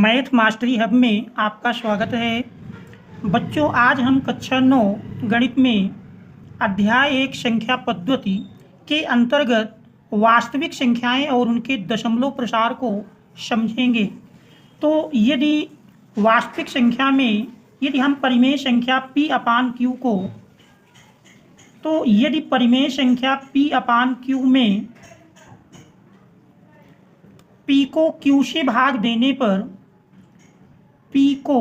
Math mastery hub में आपका स्वागत है। बच्चों, आज हम कक्षा 9 गणित में अध्याय 1 संख्या पद्धति के अंतर्गत वास्तविक संख्याएं और उनके दशमलव प्रसार को समझेंगे। तो यदि वास्तविक संख्या में यदि हम परिमेय संख्या p अपान q को यदि परिमेय संख्या p अपान q में p को q से भाग देने पर p को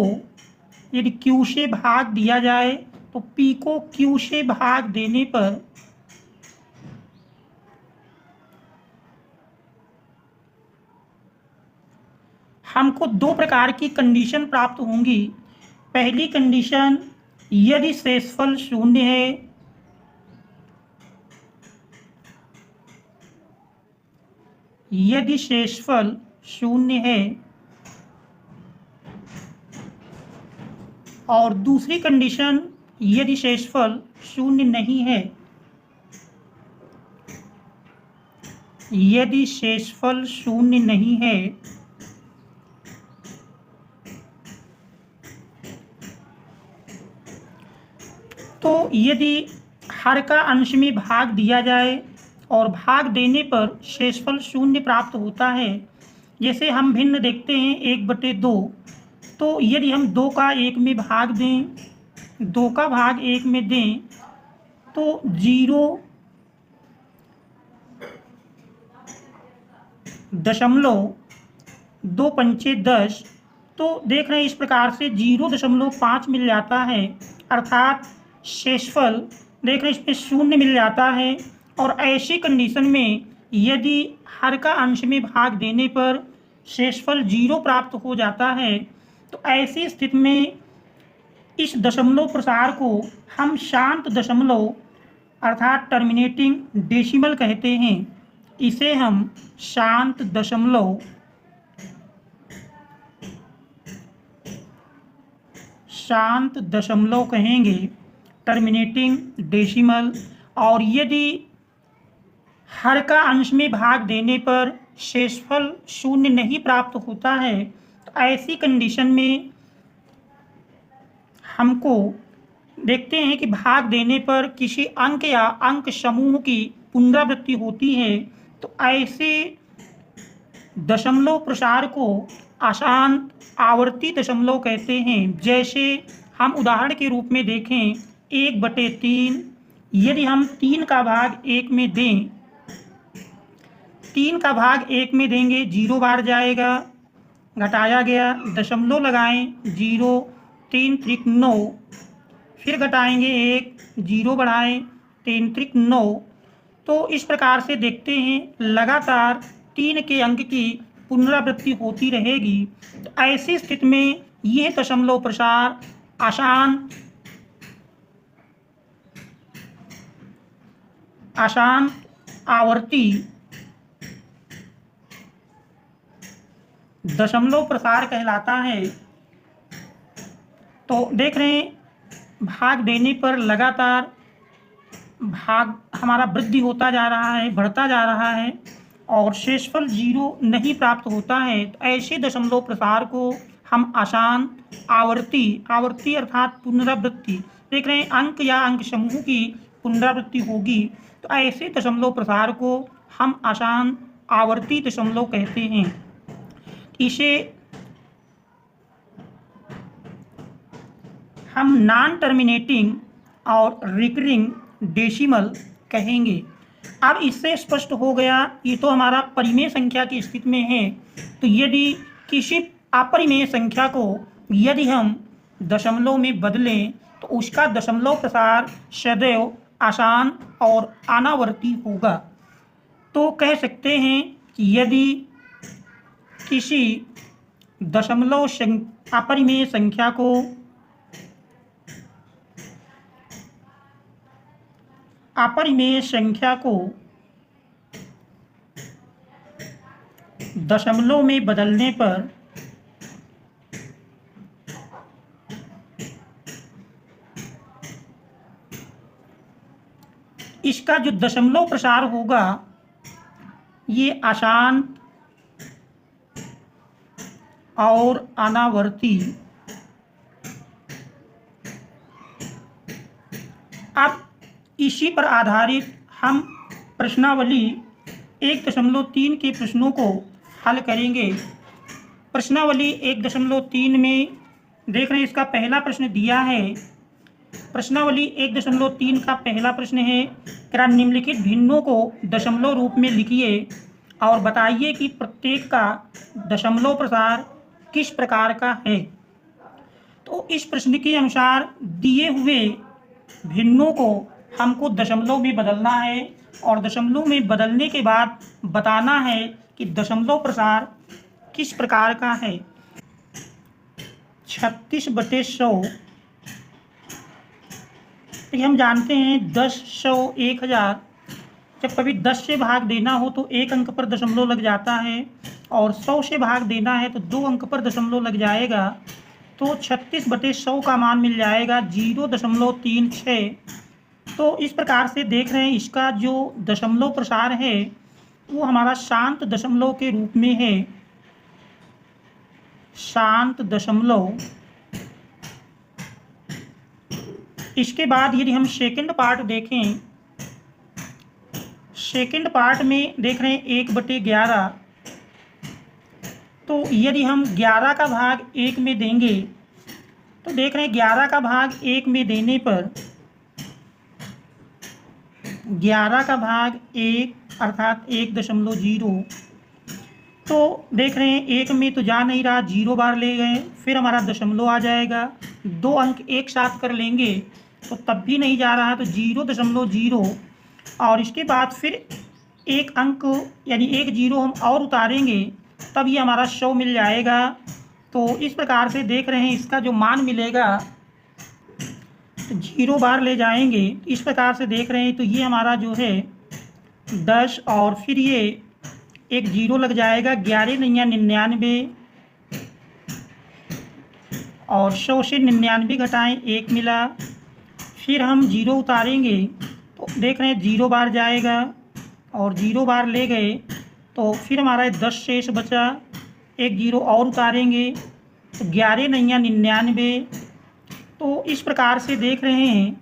यदि q से भाग दिया जाए तो p को q से भाग देने पर हमको दो प्रकार की कंडीशन प्राप्त होंगी। पहली कंडीशन, यदि शेषफल शून्य है, यदि शेषफल शून्य है, और दूसरी कंडीशन, यदि शेषफल शून्य नहीं है। यदि शेषफल शून्य नहीं है तो यदि हर का अंश में भाग दिया जाए और भाग देने पर शेषफल शून्य प्राप्त होता है। जैसे हम भिन्न देखते हैं 1/2, तो यदि हम 2 का 1 में भाग दें, 2 का भाग 1 में दें तो 0.2 पंचे 10, तो देख रहे हैं इस प्रकार से 0.5 मिल जाता है, अर्थात शेषफल देख रहे हैं इसमें शून्य मिल जाता है। और ऐसी कंडीशन में यदि हर का अंश में भाग देने पर शेषफल 0 प्राप्त हो जाता है तो ऐसी स्थिति में इस दशमलव प्रसार को हम शांत दशमलव अर्थात टर्मिनेटिंग डेसिमल कहते हैं। इसे हम शांत दशमलव कहेंगे, टर्मिनेटिंग डेसिमल। और यदि हर का अंश में भाग देने पर शेषफल शून्य नहीं प्राप्त होता है तो ऐसी कंडीशन में हमको देखते हैं कि भाग देने पर किसी अंक या अंक समूह की पुनरावृत्ति होती है, तो ऐसे दशमलव प्रसार को आसान आवर्ती दशमलव कहते हैं। जैसे हम उदाहरण के रूप में देखें 1/3, यदि हम 3 का भाग 1 में दें, 3 का भाग 1 में देंगे 0 बार जाएगा, घटाया गया, दशमलव लगाएं 0, 3 त्रिक 9, फिर घटाएंगे 1, 0 बढ़ाएं 3 त्रिक 9। तो इस प्रकार से देखते हैं लगातार 3 के अंक की पुनरावृत्ति होती रहेगी। तो ऐसी स्थिति में यह दशमलव प्रसार आसान आवर्ती दशमलव प्रसार कहलाता है। तो देख रहे हैं भाग देने पर लगातार भाग हमारा वृद्धि होता जा रहा है, बढ़ता जा रहा है और शेषफल 0 नहीं प्राप्त होता है। तो ऐसे दशमलव प्रसार को हम आसान आवर्ती अर्थात पुनरावृत्ति, देख रहे हैं अंक या अंक समूह की पुनरावृत्ति होगी, तो ऐसे दशमलव प्रसार को हम आसान आवर्ती दशमलव कहते हैं। इसे हम नॉन टर्मिनेटिंग और रिकरिंग डेसिमल कहेंगे। अब इससे स्पष्ट हो गया, ये तो हमारा परिमेय संख्या की स्थिति में है। तो यदि किसी अपरिमेय संख्या को यदि हम दशमलव में बदलें तो उसका दशमलव प्रसार सदैव आसान और अनावर्ती होगा। तो कह सकते हैं कि यदि किसी अपरिमेय संख्या को दशमलव में बदलने पर इसका जो दशमलव प्रसार होगा ये आसान और अनावर्ती। अब इसी पर आधारित हम प्रश्नावली 1.3 के प्रश्नों को हल करेंगे। प्रश्नावली 1.3 में देख रहे हैं, इसका पहला प्रश्न दिया है। प्रश्नावली 1.3 का पहला प्रश्न है, क्या निम्नलिखित भिन्नों को दशमलव रूप में लिखिए और बताइए कि प्रत्येक का दशमलव प्रसार किस प्रकार का है। तो इस प्रश्न के अनुसार दिए हुए भिन्नों को हमको दशमलव में बदलना है और दशमलव में बदलने के बाद बताना है कि दशमलव प्रसार किस प्रकार का है। 36/100, तो हम जानते हैं 10, 100, 1000, जब कभी 10 से भाग देना हो तो 1 अंक पर दशमलव लग जाता है और 100 से भाग देना है तो 2 अंक पर दशमलव लग जाएगा। तो 36/100 का मान मिल जाएगा 0.36। तो इस प्रकार से देख रहे हैं, इसका जो दशमलव प्रसार है वो हमारा शांत दशमलव के रूप में है। शांत दशमलव। इसके बाद यदि हम सेकंड पार्ट देखें, सेकंड पार्ट में देख रहे हैं 1/11। तो यदि हम 11 का भाग 1 में देंगे तो देख रहे हैं 11 का भाग 1 में देने पर 11 का भाग 1 अर्थात 1.0। तो देख रहे हैं 1 में तो जा नहीं रहा, 0 बार ले गए, फिर हमारा दशमलव आ जाएगा। 2 अंक एक साथ कर लेंगे तो तब भी नहीं जा रहा, तो 0.0 और इसके बाद फिर एक अंक यानी 1 0 हम और उतारेंगे तब ये हमारा 100 मिल जाएगा। तो इस प्रकार से देख रहे हैं, इसका जो मान मिलेगा तो 0 बार ले जाएंगे, इस प्रकार से देख रहे हैं। तो ये हमारा जो है 10 और फिर ये 1 0 लग जाएगा, 11 9 99 और 100 से 99 घटाएं 1 मिला। फिर हम 0 उतारेंगे तो देख रहे हैं 0 बार जाएगा और 0 बार ले गए तो फिर हमारा 10 शेष बचा, 1 0 और उतारेंगे तो 11 9 99। तो इस प्रकार से देख रहे हैं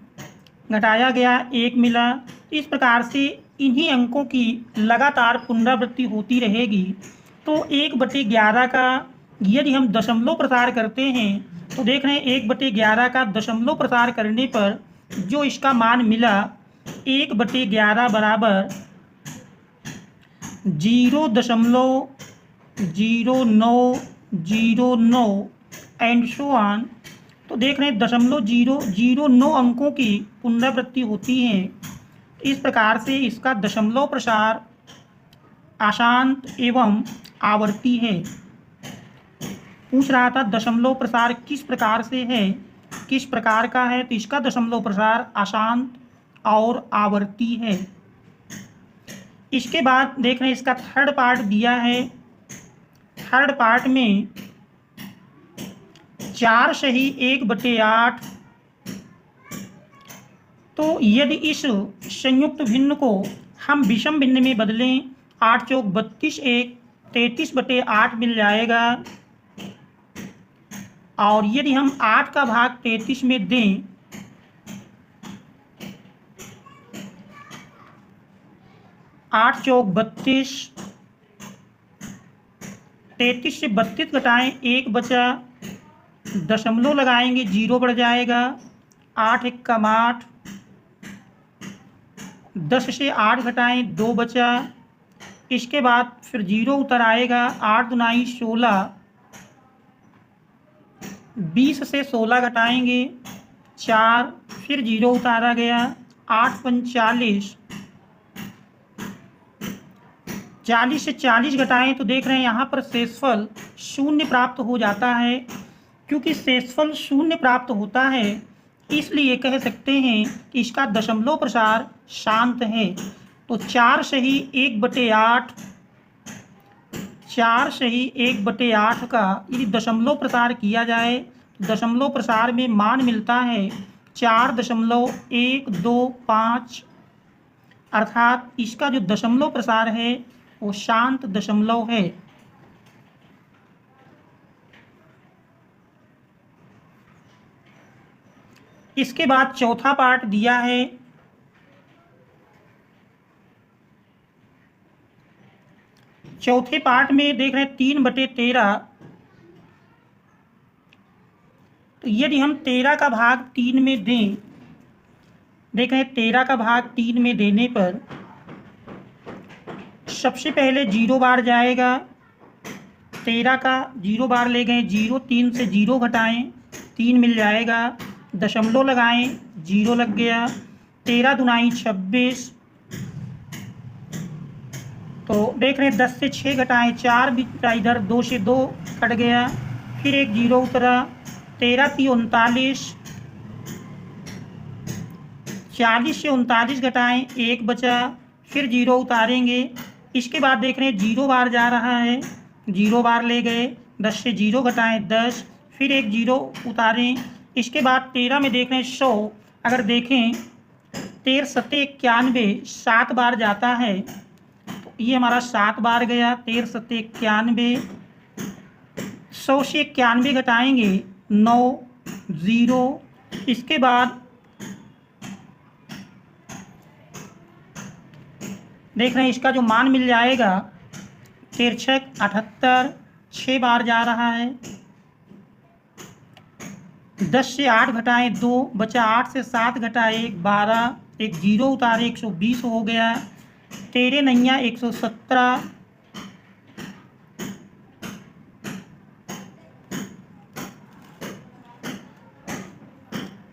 घटाया गया 1 मिला। इस प्रकार से इन्हीं अंकों की लगातार पुनरावृत्ति होती रहेगी। तो 1/11 का यदि हम दशमलव प्रसार करते हैं तो देख रहे हैं 1/11 का दशमलव प्रसार करने पर जो इसका मान मिला 1/11 बराबर 0.0909 एंड सो ऑन। तो देख रहे हैं 0.009 अंकों की पुनरावृत्ति होती है। इस प्रकार से इसका दशमलव प्रसार अशांत एवं आवर्ती है। पूछ रहा था दशमलव प्रसार किस प्रकार से है, किस प्रकार का है, तो इसका दशमलव प्रसार अशांत और आवर्ती है। इसके बाद देख रहे हैं इसका थर्ड पार्ट दिया है। थर्ड पार्ट में 4 सही 1/8। तो यदि इस संयुक्त भिन्न को हम विषम भिन्न में बदलें, 8 चौक 32 1 33/8 मिल जाएगा। और यदि हम 8 का भाग 33 में दें 8 चौक 32, 33 से 32 घटाएं 1 बचा, दशमलव लगाएंगे 0 बढ़ जाएगा, 8 1 8, 10 से 8 घटाएं 2 बचा। इसके बाद फिर 0 उतर आएगा, 8 दूनी 16, 20 से 16 घटाएंगे 4, फिर 0 उतारा गया, 8 5 40, 40 से 40 घटाएं तो देख रहे हैं यहाँ पर शेषफल 0 प्राप्त हो जाता है। क्योंकि शेषफल 0 प्राप्त होता है इसलिए कह सकते हैं कि इसका दशमलव प्रसार शांत है। तो 4 सही 1/8, 4 सही 1/8 का यदि दशमलव प्रसार किया जाए दशमलव प्रसार में मान मिलता है 4.125, अर्थात इसका जो दशमलव प्रसार है वो शांत दशमलव है। इसके बाद चौथा पार्ट दिया है चौथे पार्ट में देख रहे हैं 3/13। तो यदि हम 13 का भाग 3 में दें, देख रहे हैं 13 का भाग 3 में देने पर सबसे पहले 0 बार जाएगा। 13 का 0 बार ले गए, 0, 3 से 0 घटाएं, 3 मिल जाएगा। दशमलव लगाएं, 0 लग गया। 13 दूनी 26। तो देख रहे हैं 10 से 6 घटाएं, 4 भी इधर, 2 से 2 कट गया, फिर एक 0 उतरा। 13 × 3 = 39। 40 से 39 घटाएं, 1 बचा, फिर 0 उतारेंगे। इसके बाद देख रहे हैं 0 बार जा रहा है, 0 बार ले गए, 10 से 0 घटाएं 10, फिर एक 0 उतारें। इसके बाद 13 में देख रहे हैं 100। अगर देखें 13 × 7 = 91, 7 बार जाता है, तो ये हमारा 7 बार गया। 13 × 7 = 91। 100 से 91 घटाएंगे, 9, 0। इसके बाद देख रहे हैं इसका जो मान मिल जाएगा 13 × 78, 6 बार जा रहा है। 10 से 8 घटाएं 2 बचा, 8 से 7 घटाए 1, 12, एक 0 उतारे, 120 हो गया। 13 9 117।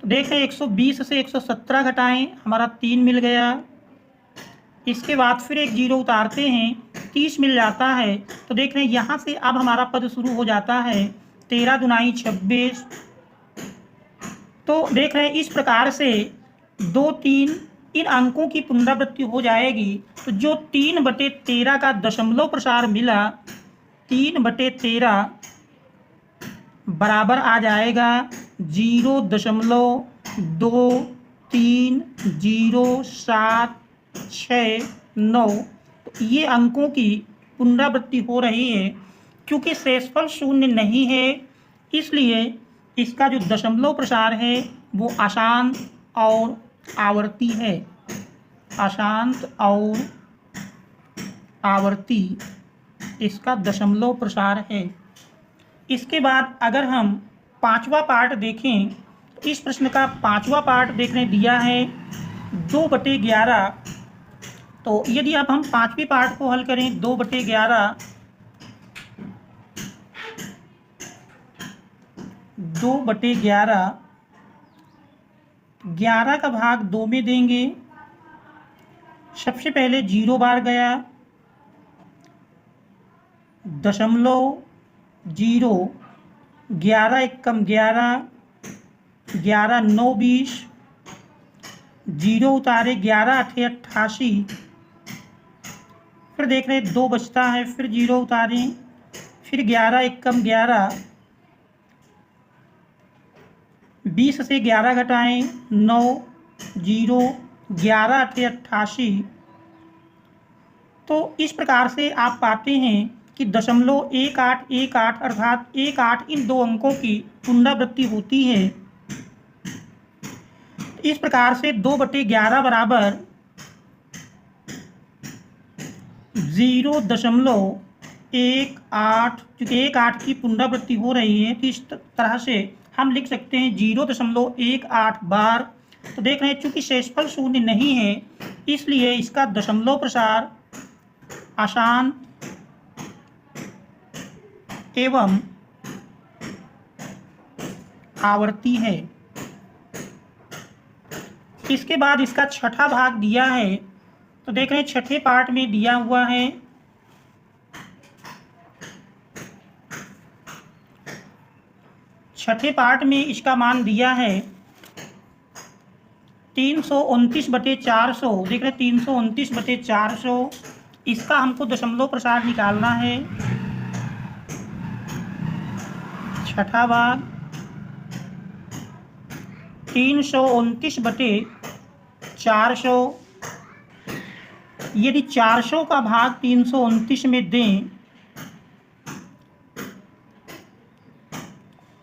तो देख रहे हैं 120 से 117 घटाएं, हमारा 3 मिल गया। इसके बाद फिर एक 0 उतारते हैं, 30 मिल जाता है। तो देख रहे हैं यहाँ से अब हमारा पद शुरू हो जाता है। 13 दूनी 26। तो देख रहे हैं इस प्रकार से 2, 3 इन अंकों की पुनरावृत्ति हो जाएगी। तो जो 3/13 का दशमलव प्रसार मिला, 3/13 बराबर आ जाएगा 0.230769। तो ये अंकों की पुनरावृत्ति हो रही है। क्योंकि शेषफल शून्य नहीं है, इसलिए इसका जो दशमलव प्रसार है वो अशांत और आवर्ती है। अशांत और आवर्ती इसका दशमलव प्रसार है। इसके बाद अगर हम पांचवा पार्ट देखें, तो इस प्रश्न का पांचवा पार्ट देखने दिया है 2/11। तो यदि अब हम पांचवें पार्ट को हल करें, 2/11, 2/11, 11 का भाग 2 में देंगे। सबसे पहले 0 बार गया, दशमलव 0, 11 एकम 11, 11 9 20, 0 उतारे, 11 8 88। फिर देख रहे हैं 2 बचता है, फिर 0 उतारें, फिर 11 एकम 11, 20 से 11 घटाएं, 9, 0, 11 8 88। तो इस प्रकार से आप पाते हैं कि 0.1818 अर्थात 18 इन दो अंकों की पुनरावृत्ति होती है। इस प्रकार से 2/11 बराबर 0.18, क्योंकि 18 की पुनरावृत्ति हो रही है, तो इस तरह से हम लिख सकते हैं 0.18 बार। तो देख रहे हैं चूंकि शेषफल शून्य नहीं है, इसलिए इसका दशमलव प्रसार अशांत एवं आवर्ती है। इसके बाद इसका छठा भाग दिया है। तो देख रहे हैं छठे पार्ट में दिया हुआ है छठे पार्ट में इसका मान दिया है 329/400। देख रहे हैं 329/400। इसका हमको दशमलव प्रसार निकालना है। छठा भाग 329/400। यदि 400 का भाग 329 में दें,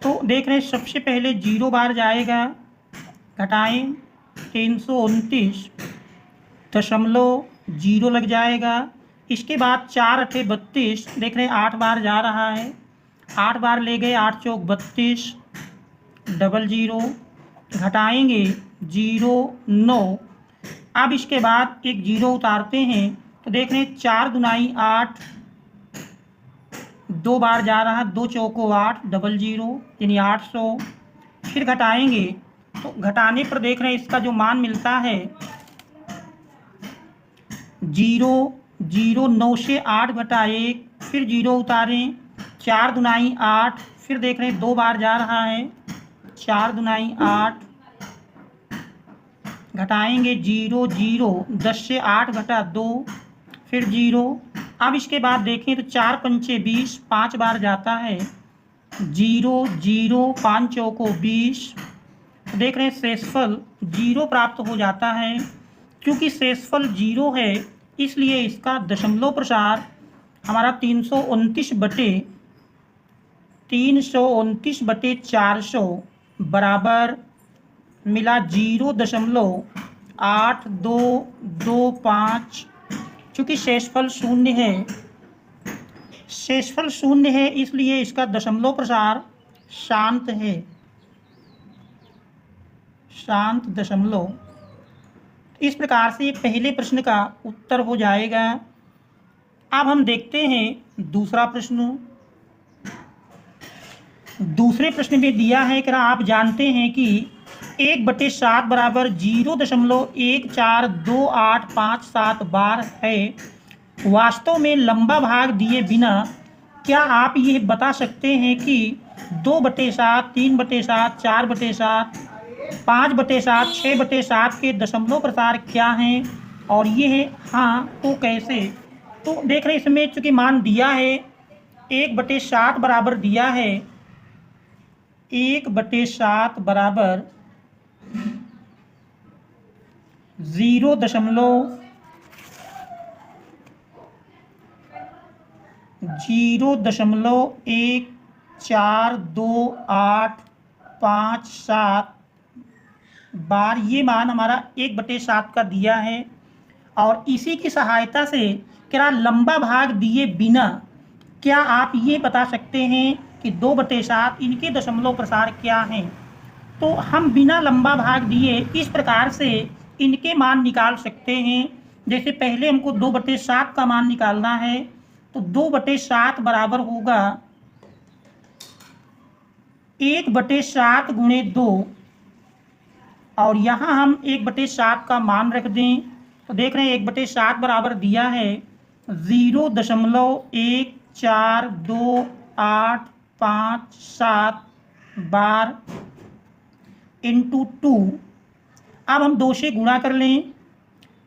तो देख रहे हैं सबसे पहले 0 बार जाएगा, घटाएं 329.0 लग जाएगा। इसके बाद 4 अठे 32, देख रहे हैं 8 बार जा रहा है, 8 बार ले गए, 8 चौक 32, 00 घटाएंगे 0.9। अब इसके बाद एक 0 उतारते हैं तो देख रहे हैं 4 दुनाई 8, 2 बार जा रहा है, 2 चौको 8, 00 यानी 800। फिर घटाएंगे तो घटाने पर देख रहे हैं इसका जो मान मिलता है 0, 9 से 8 घटा 1, फिर 0 उतारें, 4 दुनाई 8, फिर देख रहे हैं 2 बार जा रहा है, 4 दुनाई 8 घटाएंगे 0, 10 से 8 घटा 2, फिर 0। अब इसके बाद देखें तो 4 पंचे 20, 5 बार जाता है, 0, 5 चौको 20। देख रहे हैं शेषफल 0 प्राप्त हो जाता है। क्योंकि शेषफल 0 है इसलिए इसका दशमलव प्रसार हमारा 329/400 बराबर मिला 0.8225। चूँकि शेषफल शून्य है इसलिए इसका दशमलव प्रसार शांत है, शांत दशमलव। इस प्रकार से पहले प्रश्न का उत्तर हो जाएगा। अब हम देखते हैं दूसरा प्रश्न। दूसरे प्रश्न में दिया है कि आप जानते हैं कि 1/7 बराबर 0.142857 बार है। वास्तव में लंबा भाग दिए बिना क्या आप ये बता सकते हैं कि 2/7, 3/7, 4/7, 5/7, 6/7 के दशमलव प्रसार क्या हैं? और ये है हाँ तो कैसे? तो देख रहे हैं इसमें चूँकि मान दिया है 1/7 बराबर दिया है 1/7 बराबर 0.14285 बार ये मान हमारा 1/7 का दिया है। और इसी की सहायता से क्या लंबा भाग दिए बिना क्या आप ये बता सकते हैं कि 2/7 इनके दशमलव प्रसार क्या हैं? तो हम बिना लंबा भाग दिए इस प्रकार से इनके मान निकाल सकते हैं। जैसे पहले हमको 2/7 का मान निकालना है तो 2/7 बराबर होगा 1/7 गुणे 2, और यहाँ हम 1/7 का मान रख दें तो देख रहे हैं 1/7 बराबर दिया है 0.14285 बार इंटू 2। अब हम 2 से गुणा कर लें,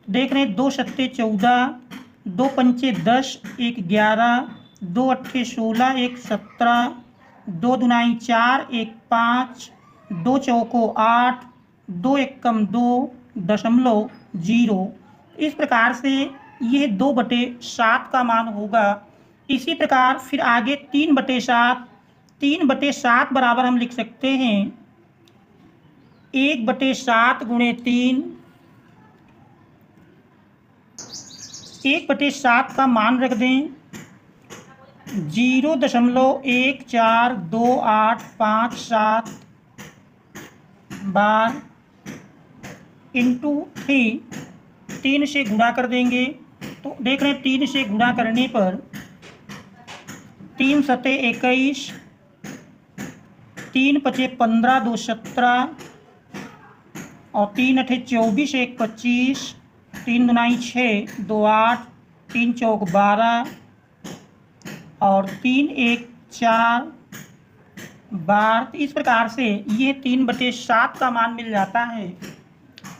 देख रहे हैं 2 सत्ते 14, 2 पंचे 10, 1 11, 2 अट्ठे 16, 1 17, 2 दुनाई 4, 1 5, 2 चौको 8, 2 एकम 2.0। इस प्रकार से यह 2/7 का मान होगा। इसी प्रकार फिर आगे 3/7 बराबर हम लिख सकते हैं 1/7 गुणे 3। 1/7 का मान रख दें 0.14285 बार इंटू 3 से गुणा कर देंगे तो देख रहे हैं 3 से गुणा करने पर 3 सते 21, 3 पचे 15, 2 17, और 3 अठे 24, 1 25, 3 दुनाई 6, 2 8, 3 चौक 12, और 3 1 4 बार। इस प्रकार से ये 3/7 का मान मिल जाता है।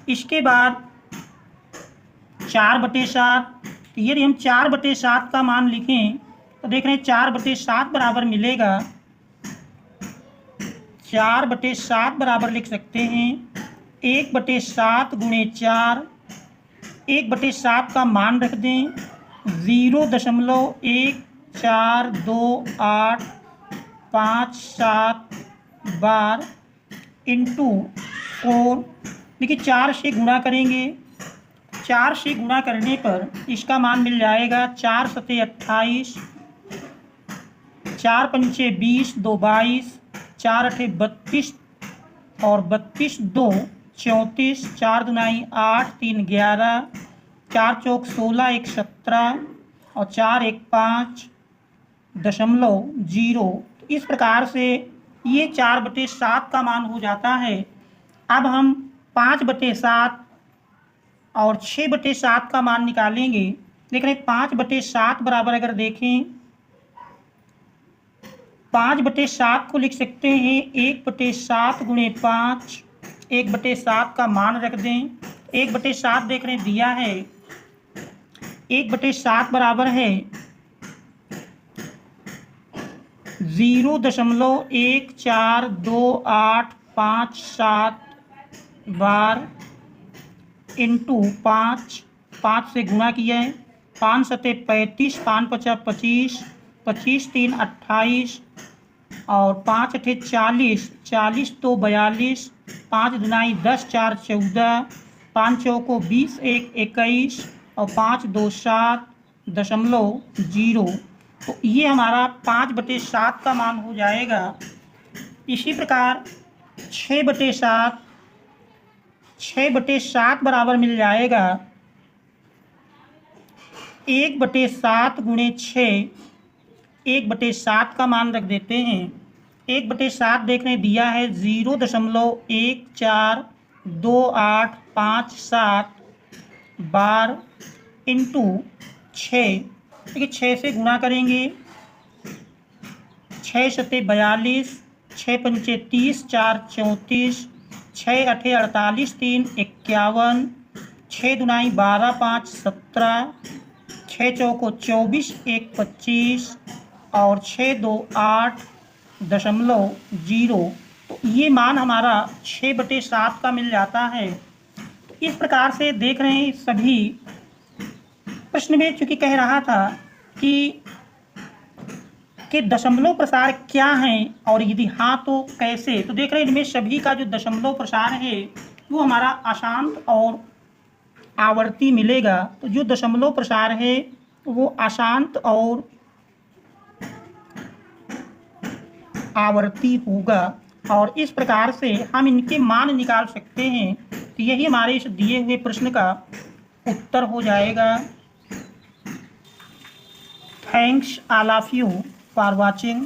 इसके बाद 4/7, यदि हम 4/7 का मान लिखें तो देख रहे हैं 4/7 बराबर मिलेगा 4/7 बराबर लिख सकते हैं 1/7 गुणे 4। 1/7 का मान रख दें 0.14285 बार इंटू 4। देखिए 4 से गुणा करेंगे, 4 से गुणा करने पर इसका मान मिल जाएगा 4 सते 28, 4 पंचे 20, 2 22, 4 अठे 32 और 32 2 34, 4 दुनाई 8, 3 11, 4 चौक 16, 1 17 और 4 1 5.0। इस प्रकार से ये 4/7 का मान हो जाता है। अब हम 5/7 और 6/7 का मान निकालेंगे। देख रहे हैं 5/7 बराबर अगर देखें 5/7 को लिख सकते हैं 1/7 गुणे 5। 1/7 का मान रख दें। 1/7 देख रहे हैं दिया है 1/7 बराबर है 0.142857 बार इंटू 5। 5 से गुणा किया है, 5 सते 35, 5 पचा 25, 25 3 28 और 5 अठे 40, 40 2 42, 5 दुनाई 10, 4 14, 5 चौको 20, 1 21 और 5 2 7.0। तो ये हमारा 5/7 का मान हो जाएगा। इसी प्रकार 6/7, 6/7 बराबर मिल जाएगा 1/7 गुणे 6। 1/7 का मान रख देते हैं। 1/7 देखने दिया है 0.142857 बार इंटू 6। देखिए 6 से गुणा करेंगे, 6 सते 42, 6 पंचे 30, 4 34, 6 अठे 48, 3 51, 6 दुनाई 12, 5 17, 6 चौको 24, 1 25 और 6 2 8.0। तो ये मान हमारा 6/7 का मिल जाता है। तो इस प्रकार से देख रहे हैं सभी प्रश्न में चूंकि कह रहा था कि दशमलव प्रसार क्या हैं और यदि हाँ तो कैसे। तो देख रहे हैं इनमें सभी का जो दशमलव प्रसार है वो हमारा अशांत और आवर्ती मिलेगा। तो जो दशमलव प्रसार है वो अशांत और आवर्ती होगा और इस प्रकार से हम इनके मान निकाल सकते हैं। तो यही हमारे इस दिए हुए प्रश्न का उत्तर हो जाएगा। Thanks all of you for watching.